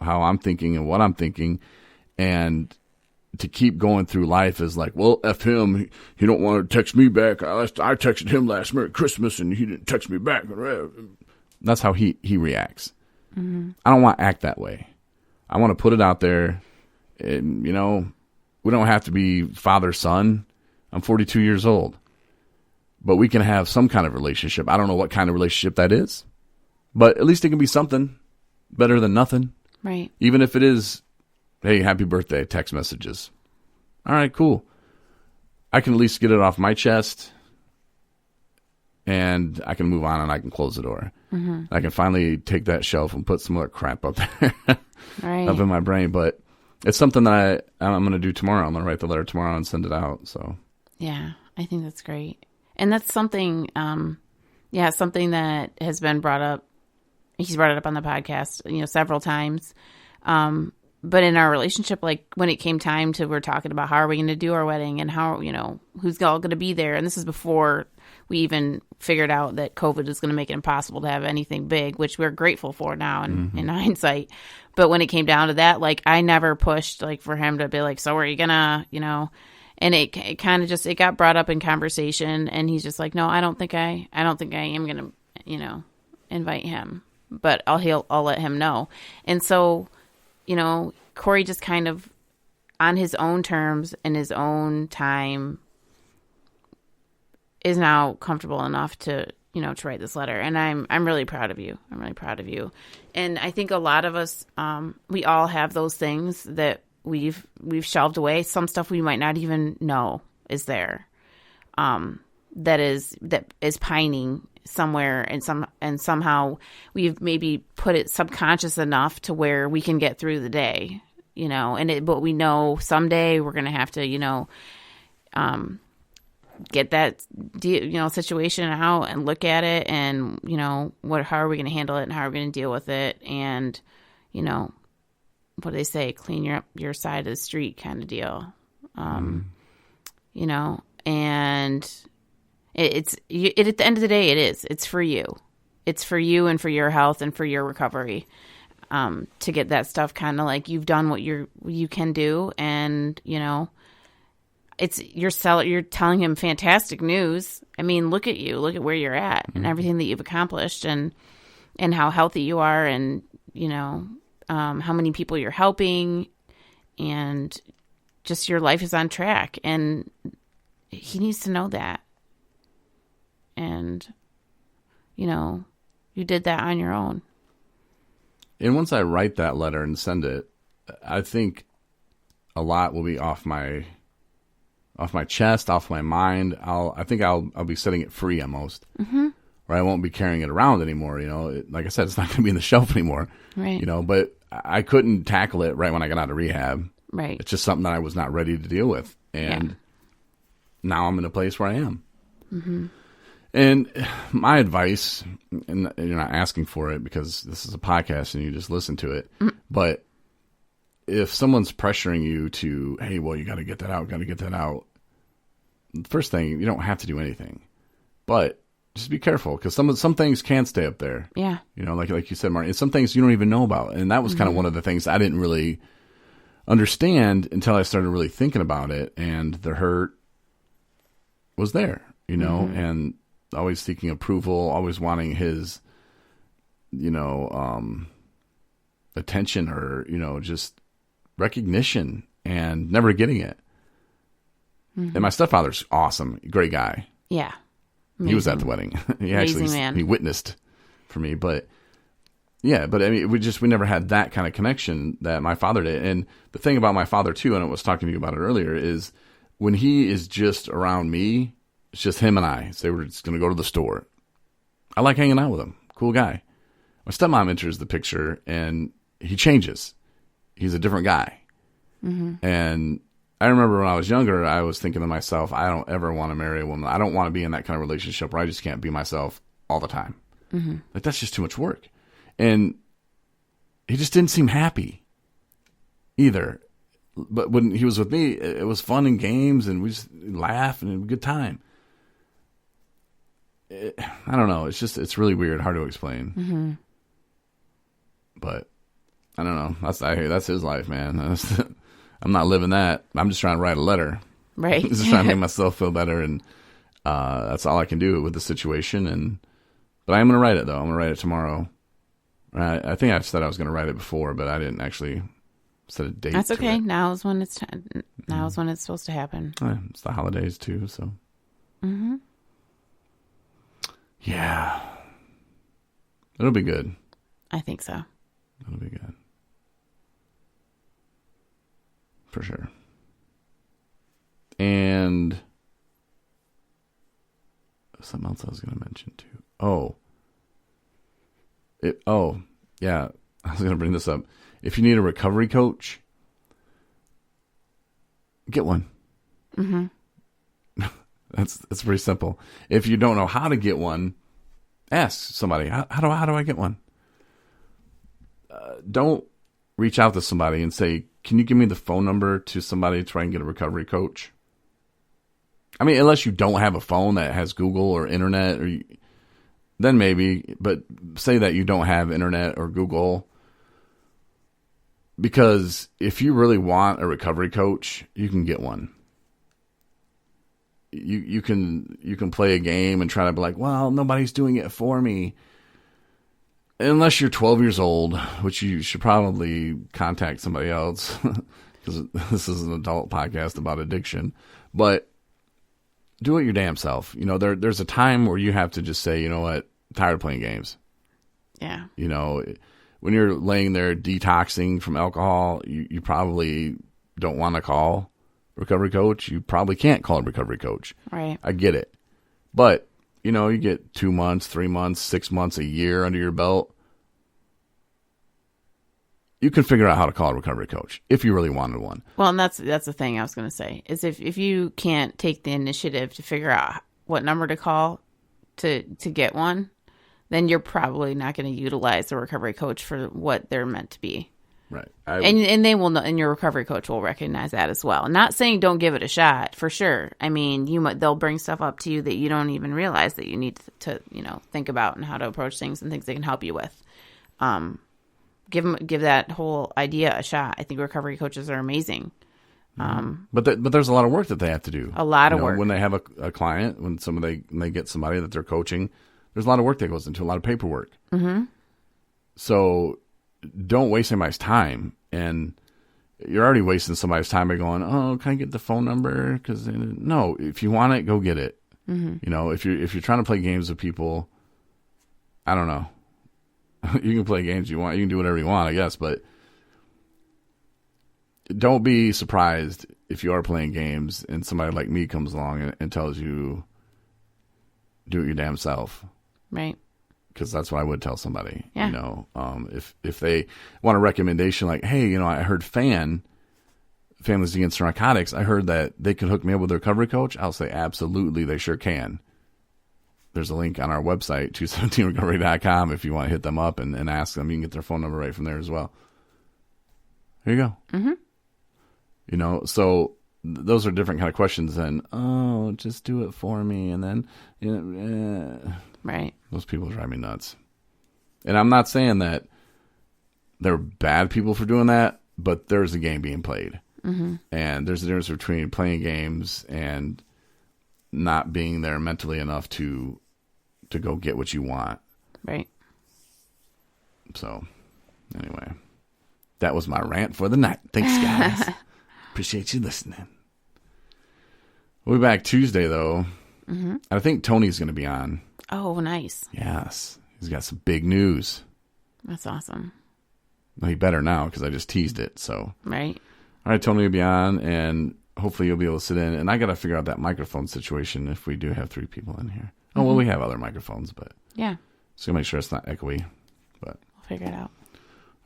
how I'm thinking and what I'm thinking, and to keep going through life is like, well, F him. He don't want to text me back. I texted him last Merry Christmas and he didn't text me back. That's how he reacts. Mm-hmm. I don't want to act that way. I want to put it out there. And, we don't have to be father-son. I'm 42 years old. But we can have some kind of relationship. I don't know what kind of relationship that is. But at least it can be something better than nothing. Right. Even if it is, hey, happy birthday, text messages. All right, cool. I can at least get it off my chest, and I can move on, and I can close the door. Mm-hmm. I can finally take that shelf and put some other crap up there, right. up in my brain. But it's something that I'm going to do tomorrow. I'm going to write the letter tomorrow and send it out. So yeah, I think that's great. And that's something, something that has been brought up. He's brought it up on the podcast, several times. But in our relationship, like when it came time to, we're talking about how are we going to do our wedding and how, who's all going to be there. And this is before we even figured out that COVID is going to make it impossible to have anything big, which we're grateful for now in hindsight. But when it came down to that, like I never pushed like for him to be like, so are you gonna, and it kind of just, it got brought up in conversation and he's just like, no, I don't think I am going to, invite him, but I'll let him know. And so, Corey just kind of on his own terms and his own time is now comfortable enough to, to write this letter. And I'm really proud of you. I'm really proud of you. And I think a lot of us, we all have those things that we've shelved away. Some stuff we might not even know is there. That is pining somewhere and somehow we've maybe put it subconscious enough to where we can get through the day, but we know someday we're going to have to, get that, situation out and look at it and, how are we going to handle it and how are we going to deal with it? And, what do they say? Clean your side of the street kind of deal. And it's at the end of the day, it's for you. It's for you and for your health and for your recovery, to get that stuff kind of like you've done what you can do. And, you're telling him fantastic news. I mean, look at where you're at and everything that you've accomplished and how healthy you are and, how many people you're helping and just your life is on track. And he needs to know that. And, you did that on your own. And once I write that letter and send it, I think a lot will be off my chest, off my mind. I think I'll be setting it free almost. Mm-hmm. Or I won't be carrying it around anymore. Like I said, it's not going to be in the shelf anymore. Right. But I couldn't tackle it right when I got out of rehab. Right. It's just something that I was not ready to deal with. And now I'm in a place where I am. Mm-hmm. And my advice, and you're not asking for it because this is a podcast and you just listen to it, but if someone's pressuring you to, hey, well, you got to get that out, the first thing, you don't have to do anything. But just be careful because some things can stay up there. Yeah. Like you said, Martin, some things you don't even know about. And that was kind of one of the things I didn't really understand until I started really thinking about it. And the hurt was there, and always seeking approval, always wanting his, attention or, just recognition and never getting it. Mm-hmm. And my stepfather's awesome. Great guy. Yeah. Amazing. He was at the wedding. He witnessed for me, but I mean, we never had that kind of connection that my father did. And the thing about my father too, and I was talking to you about it earlier, is when he is just around me, it's just him and I. Say we're just going to go to the store. I like hanging out with him. Cool guy. My stepmom enters the picture and he changes. He's a different guy. Mm-hmm. And I remember when I was younger, I was thinking to myself, I don't ever want to marry a woman. I don't want to be in that kind of relationship where I just can't be myself all the time. Mm-hmm. Like that's just too much work. And he just didn't seem happy either. But when he was with me, it was fun and games and we just laugh and it was a good time. I don't know. It's really weird, hard to explain. Mm-hmm. But I don't know. That's his life, man. I'm not living that. I'm just trying to write a letter. Right. Just trying to make myself feel better, and that's all I can do with the situation. But I'm going to write it, though. I'm going to write it tomorrow. I think I said I was going to write it before, but I didn't actually set a date. That's okay. Now is when it's supposed to happen. It's the holidays, too, so. Mm-hmm. Yeah. It'll be good. I think so. It'll be good. For sure. And something else I was going to mention too. Yeah. I was going to bring this up. If you need a recovery coach, get one. Mm-hmm. That's pretty simple. If you don't know how to get one, ask somebody. How do I get one? Don't reach out to somebody and say, "Can you give me the phone number to somebody to try and get a recovery coach?" I mean, unless you don't have a phone that has Google or internet, then maybe. But say that you don't have internet or Google, because if you really want a recovery coach, you can get one. You can play a game and try to be like, well, nobody's doing it for me. Unless you're 12 years old, which you should probably contact somebody else, because this is an adult podcast about addiction. But do it your damn self. You know, there's a time where you have to just say, you know what, I'm tired of playing games. Yeah. You know, when you're laying there detoxing from alcohol, you probably don't want to call a recovery coach. You probably can't call a recovery coach. Right. I get it. But, you know, you get 2 months, 3 months, 6 months, a year under your belt. You can figure out how to call a recovery coach if you really wanted one. Well, and that's the thing I was going to say is if you can't take the initiative to figure out what number to call to get one, then you're probably not going to utilize the recovery coach for what they're meant to be. Right. And they will know, and your recovery coach will recognize that as well. Not saying don't give it a shot, for sure. I mean, they'll bring stuff up to you that you don't even realize that you need to think about and how to approach things and things they can help you with. Give that whole idea a shot. I think recovery coaches are amazing. But there's a lot of work that they have to do. A lot of work. When they have a client, when they get somebody that they're coaching, there's a lot of work that goes into a lot of paperwork. Mm-hmm. So don't waste anybody's time. And you're already wasting somebody's time by going, oh, can I get the phone number? Because no, if you want it, go get it. Mm-hmm. You know, if you're trying to play games with people, I don't know. You can play games you want. You can do whatever you want, I guess. But don't be surprised if you are playing games and somebody like me comes along and tells you, do it your damn self. Right. Because that's what I would tell somebody. Yeah. You know, if they want a recommendation like, hey, you know, I heard Families Against Narcotics, I heard that they could hook me up with a recovery coach. I'll say absolutely, they sure can. There's a link on our website, 217recovery.com, if you want to hit them up and ask them. You can get their phone number right from there as well. There you go. Mm-hmm. You know, so those are different kind of questions than, oh, just do it for me. And then, you know, right. Those people drive me nuts. And I'm not saying that they're bad people for doing that, but there's a game being played. Mm-hmm. And there's a difference between playing games and not being there mentally enough to go get what you want. Right. So, anyway, that was my rant for the night. Thanks, guys. Appreciate you listening. We'll be back Tuesday, though. Mm-hmm. I think Tony's going to be on. Oh, nice. Yes. He's got some big news. That's awesome. Well, he better now because I just teased it. So, right. All right, Tony will be on, and hopefully you'll be able to sit in. And I got to figure out that microphone situation if we do have 3 people in here. Oh, well, we have other microphones, but yeah. So make sure it's not echoey. But we'll figure it out.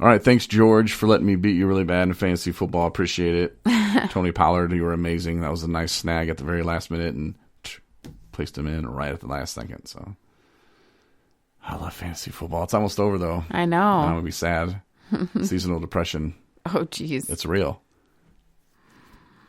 All right, thanks, George, for letting me beat you really bad in fantasy football. Appreciate it. Tony Pollard, you were amazing. That was a nice snag at the very last minute and placed him in right at the last second. So I love fantasy football. It's almost over, though. I know. I'm going to be sad. Seasonal depression. Oh, jeez. It's real.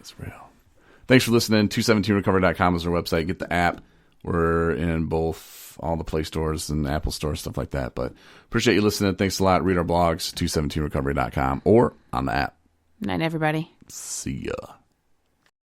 It's real. Thanks for listening. 217recovery.com is our website. Get the app. We're in both all the Play stores and Apple stores, stuff like that. But appreciate you listening. Thanks a lot. Read our blogs, 217recovery.com or on the app. Night, everybody. See ya.